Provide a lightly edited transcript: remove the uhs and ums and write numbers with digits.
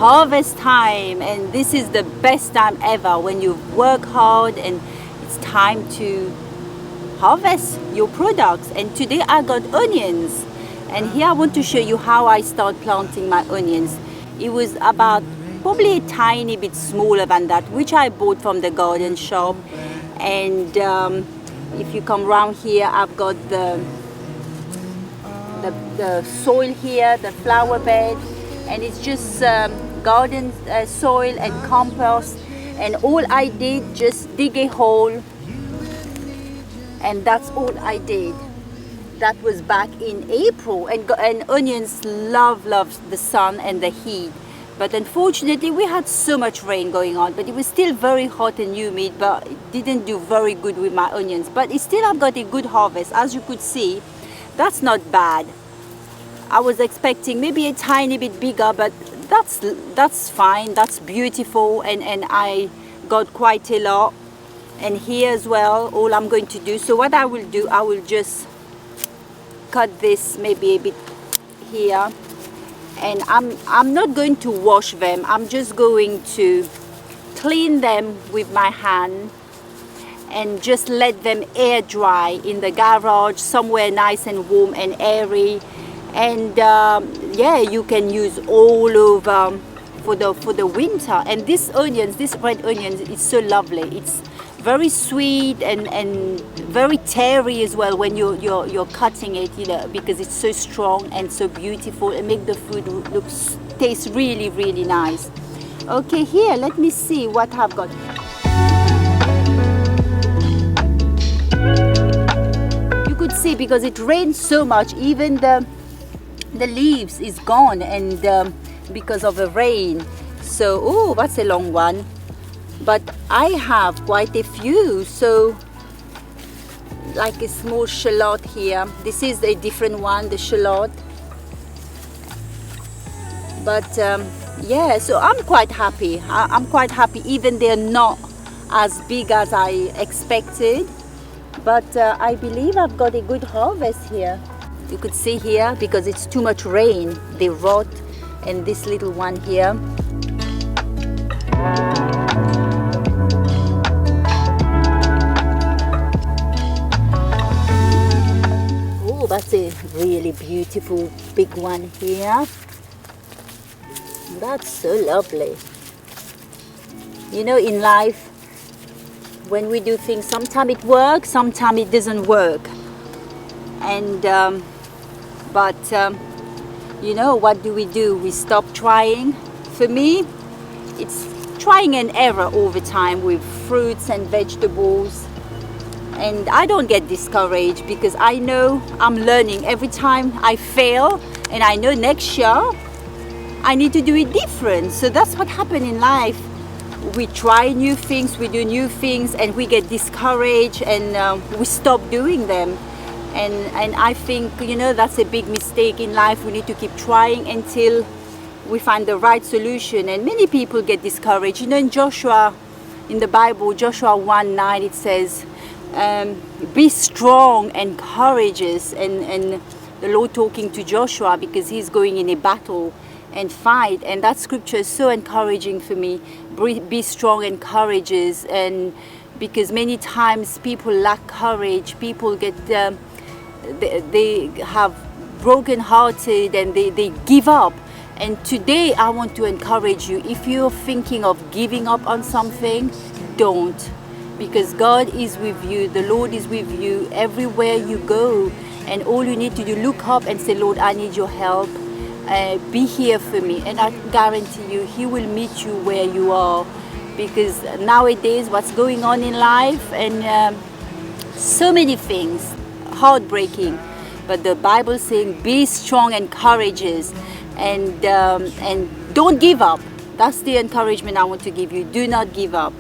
harvest time, and this is the best time ever when you work hard and it's time to harvest your products. And today I got onions, and here I want to show you how I start planting my onions. It was about probably a tiny bit smaller than that, which I bought from the garden shop. And if you come around here, I've got the soil here, the flower bed, and it's just garden soil and compost. And all I did, just dig a hole, and that's all I did. That was back in April, and onions love the sun and the heat. But unfortunately we had so much rain going on, but it was still very hot and humid, but it didn't do very good with my onions. But it still, I've got a good harvest. As you could see, that's not bad. I was expecting maybe a tiny bit bigger, but that's fine, that's beautiful, and I got quite a lot. And here as well, all I'm going to do, so what I will do, I will just cut this maybe a bit here, and I'm not going to wash them. I'm just going to clean them with my hand and just let them air dry in the garage, somewhere nice and warm and airy. And yeah, you can use all over for the winter. And these onions, this red onions, it's so lovely. It's very sweet and very terry as well when you're cutting it, you know, because it's so strong and so beautiful and make the food taste really nice. Okay, here, let me see what I've got. You could see, because it rained so much, even the leaves is gone, and because of the rain. So, oh, that's a long one. But I have quite a few, so like a small shallot here. This is a different one, the shallot. But yeah, so I'm quite happy. I'm quite happy, even they're not as big as I expected. But I believe I've got a good harvest here. You could see here, because it's too much rain, they rot. And this little one here. That's a really beautiful big one here. That's so lovely. You know, in life, when we do things, sometimes it works, sometimes it doesn't work. And you know, what do? We stop trying. For me, it's trying and error all the time with fruits and vegetables. And I don't get discouraged, because I know I'm learning every time I fail, and I know next year I need to do it different. So that's what happens in life. We try new things, we do new things, and we get discouraged, and we stop doing them. And I think, you know, that's a big mistake in life. We need to keep trying until we find the right solution. And many people get discouraged. You know, in Joshua, in the Bible, Joshua 1:9, it says, be strong and courageous. And the Lord talking to Joshua, because he's going in a battle and fight. And that scripture is so encouraging for me. Be strong and courageous. And because many times people lack courage, people get they have broken hearted, and they give up. And today I want to encourage you, if you're thinking of giving up on something, don't. Because God is with you, the Lord is with you everywhere you go. And all you need to do, look up and say, Lord, I need your help. Be here for me. And I guarantee you, He will meet you where you are. Because nowadays, what's going on in life, and so many things, heartbreaking. But the Bible saying, be strong and courageous, and don't give up. That's the encouragement I want to give you. Do not give up.